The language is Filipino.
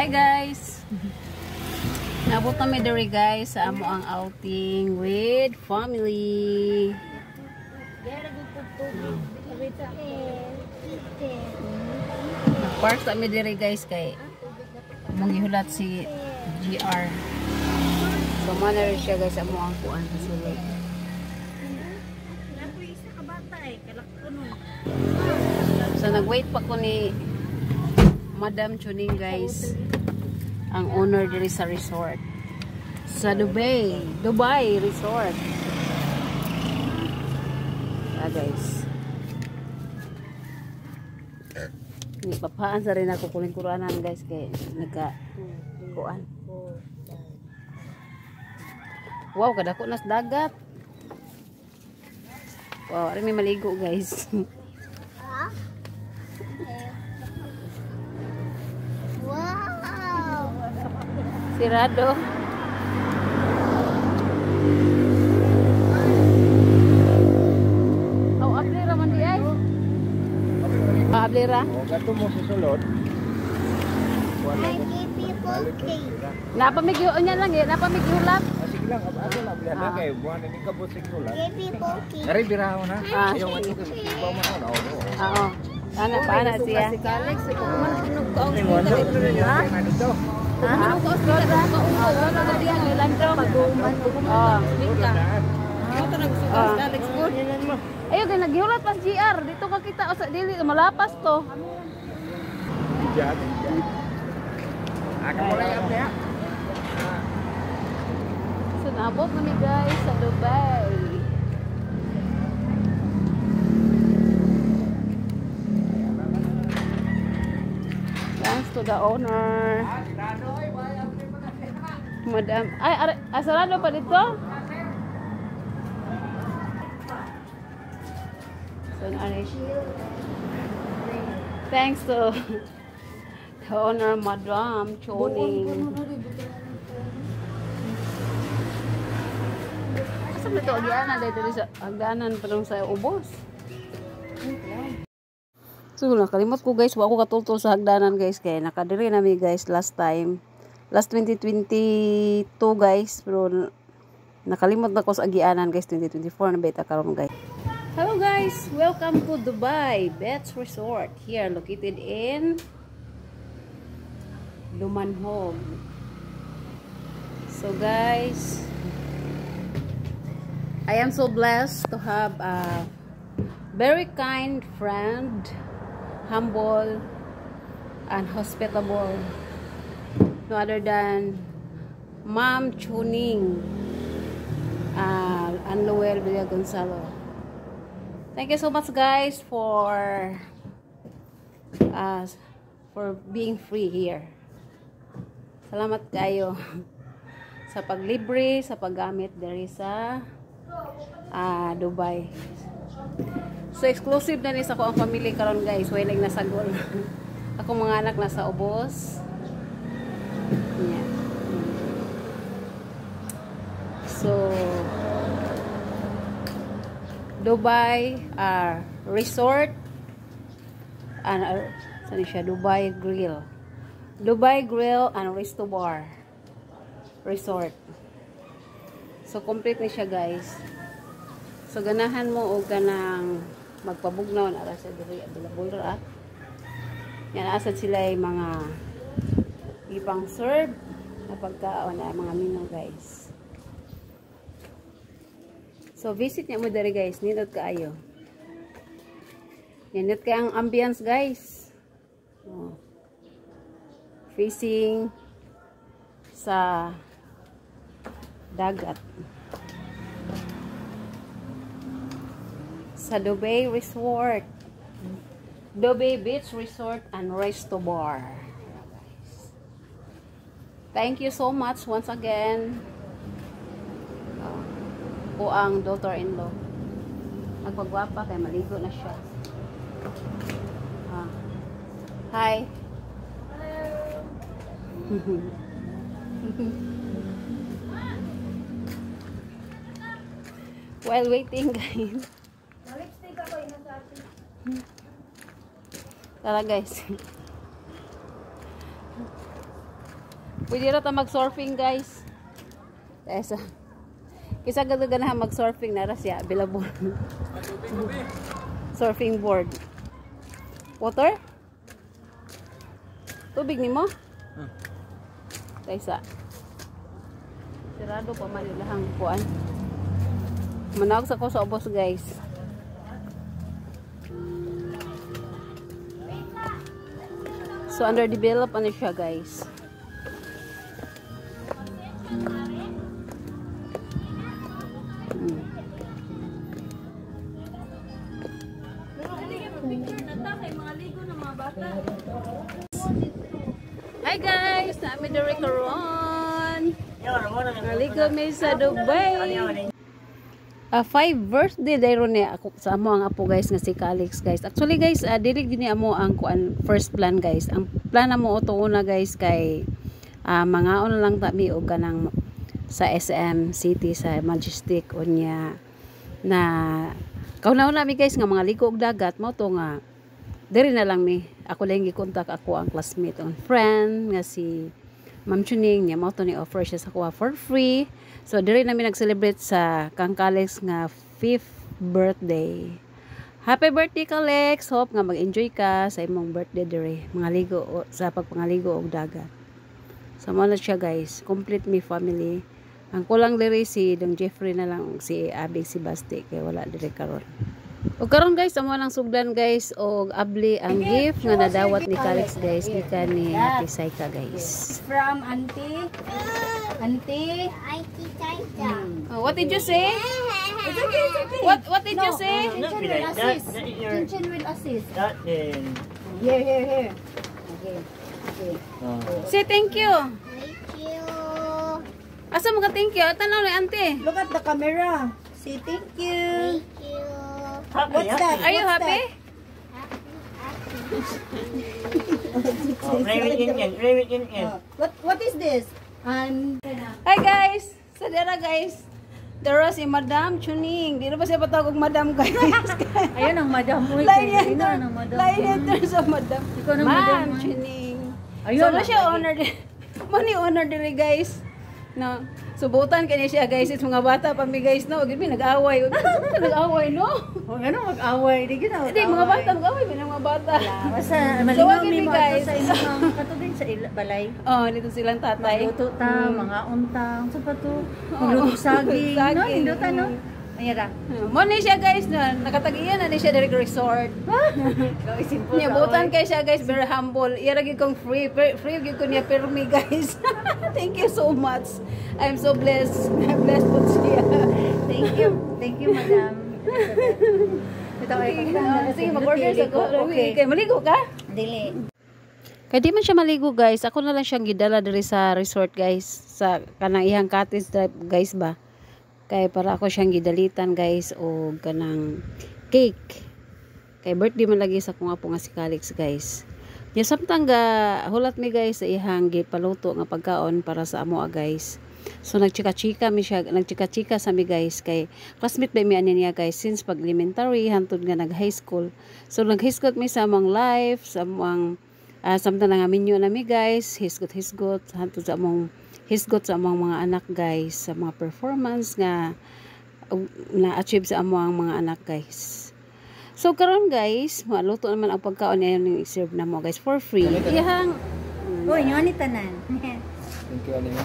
Hi guys! Nabot kami diri guys sa amo ang outing with family. Park kami diri guys kay mong gihulat si GR. So mana rin siya guys amo ang kuan sa sulod. So nag-wait pa ko ni Madam Chuning guys, ang owner diri sa resort sa Dubai Resort. Guys, papaan sa rin ako kuling-kuranan guys kay nagka-kuan. Wow, kadako nas dagat. Wow, ari may maligo guys. Sirado. Oh, ablera man di ay. Ablera. Oh, gato mo sa sulod. Ay, people. Napamigyo nya lang eh, napamigyulat. Sige lang, ato lang bilang na kay buwan ni kabot sa sulod. People. Dari biraho na. Ayaw man Sige. ko ba mo na. Oo. Ana pa na siya. Si Alex, ko man kunog ka ang Ha? Dito. ano ko sa ko wala na diyan nilandro paguman oh bika ito nagsugas Alex good ayo kay naghiulat pas GR dito ka kita o sa dili malapas to Diyan. Ako wala yan ya. so naabot kami guys sa Dubai. Thanks to the owner. Madam, ay, asarado pa dito? So, thanks to the owner, Madam Choning. Asa ba ito? Diyan dito sa hagdanan pa lang sa ubos. So, nakalimot ko guys, wako katultol sa hagdanan guys, kaya nakadiri nami guys last 2022 guys, pero nakalimot na ko sa agianan guys, 2024 na beta karon guys. Hello guys, welcome to Dubai Beach Resort, here located in Lumanhog. So guys, I am so blessed to have a very kind friend, humble and hospitable, no other than Ma'am Chuning and Noel Villa Gonzalo. Thank you so much guys for being free here. Salamat kayo sa paglibre, sa paggamit diri sa Dubai. So exclusive na ni sa ko ang family karon guys, way nagsagol. Ako mga anak nasa ubos. Yeah. So Dubai Resort and saan siya? Dubai Grill and Resto Bar Resort. So complete na siya guys. So ganahan mo o ganang magpabugnaw na sa diri available ra. Yan asad sila ay mga ibang serve na pagkaon na mga menu guys. So visit niya mo diri guys, nindot kaayo. Nindot kay ang ambience guys. Oh. Facing sa dagat. Sa Dubai Resort, Dubai Beach Resort and Resto Bar. Thank you so much once again. Po ang daughter-in-law. Nagpagwapa kay maligo na siya. Hi. Hello. While waiting guys. Tara guys. Pwede ra ta mag-surfing, guys. Kisa ganahan mag-surfing na ra siya, available. Surfing board. Water? Tubig nimo? Kaysa. Sirado pa man ilahang kuan. Manawag sa ko sa ubos, guys. So underdeveloped ano siya, guys. Hi guys, namin diri karon. Naligo mi sa Dubai. 5 birthday dayro ni ako sa amo ang apo, guys, nga si Calix, guys. Actually, guys, dili gini amo ang kuan first plan, guys. Ang plan amo uto una, guys, kay mangaon lang ta mi og kanang sa SM City sa Majestic unya na kauna-una mi, guys, nga mga ligo og dagat mo to nga diri na lang mi. Ako lang gi-contact ako ang classmate on friend nga si Ma'am Chuning niya mo to ni offer siya sa kuha for free. So diri namin nag-celebrate sa kang Calix nga 5th birthday. Happy birthday, Calix. Hope nga mag-enjoy ka sa imong birthday diri. Mga ligo sa pagpangaligo og dagat. So mo na siya, guys. Complete me family. Ang kulang diri si Dong Jeffrey na lang, si Abig, si Basti kay wala diri karon. O karon, guys, amo nang sugdan, guys, og abli ang gift nga nadawat ni Calix, guys, gikan ni Ate Saika, guys. From Auntie. Auntie. Auntie Saika. Oh, what did you say? It's okay, it's okay. What did you say? Kitchen will assist. Kitchen will assist. That then. Here. Okay. Okay. Say thank you. Thank you. Asa mo ka thank you? Tanaw ni Auntie. Look at the camera. Say thank you. Thank you. What's that? Are you happy? What is this? Hi, guys. Sa dera, guys. Dara si Madam Chuning. Di na ba siya patawag Madam, guys? Ayun ang madam mo. Lain enter sa Madam. Ikaw ng Ma'am madam. Chuning. Ayun So, ang na siya honor din. Mani honor din, guys. No. Subutan kanya siya, guys. It's mga bata pa mi, guys, no. Gimi nag-away. Nag-away, no? Huwag ano mag-away. Di gina Hindi, mga bata, mag-away mi ng mga bata. Basta So, malingaw wag mi yun, mo guys. sa inyong katubig sa balay. Oh, dito silang tatay. Magluto ta, mga untang, sa pa to. Magluto saging. No, Saging. hindutan, no? Ayan ra. Mo ni siya, guys, na nakatagiyan na ni siya dari resort. Niyabutan kay siya, guys, very humble. Iya lagi kong free gyud ko niya permi, guys. Thank you so much. I'm so blessed. Blessed po siya. Thank you, madam. Ito ay Sige, mag-order sa ko. Okay, maligo ka? Dili. Kaya di man siya maligo, guys. Ako na lang siyang gidala diri sa resort, guys. Sa kanang ihang cottage, guys, ba? Kaya para ako siyang gidalitan, guys, o kanang cake. Kaya birthday man lagi sa kung nga po nga si Calix, guys. Nya samtang ga hulat mi, guys, sa ihang gipaluto nga pagkaon para sa amo, guys. So nagchika-chika mi siya, nagchika-chika sa mi, guys, kay classmate ba mi ani niya, guys, since pag elementary hantod nga nag high school. So nag high school mi sa among life, sa among samtang nga minyo na mi, guys, hisgot hantod sa among hisgot sa among mga anak, guys, sa mga performance nga na-achieve sa among mga anak, guys. So karon, guys, maluto naman ang pagkaon niya yung i-serve na mo, guys, for free. Iyang Uy, nyo ni tanan. Thank you, Aling.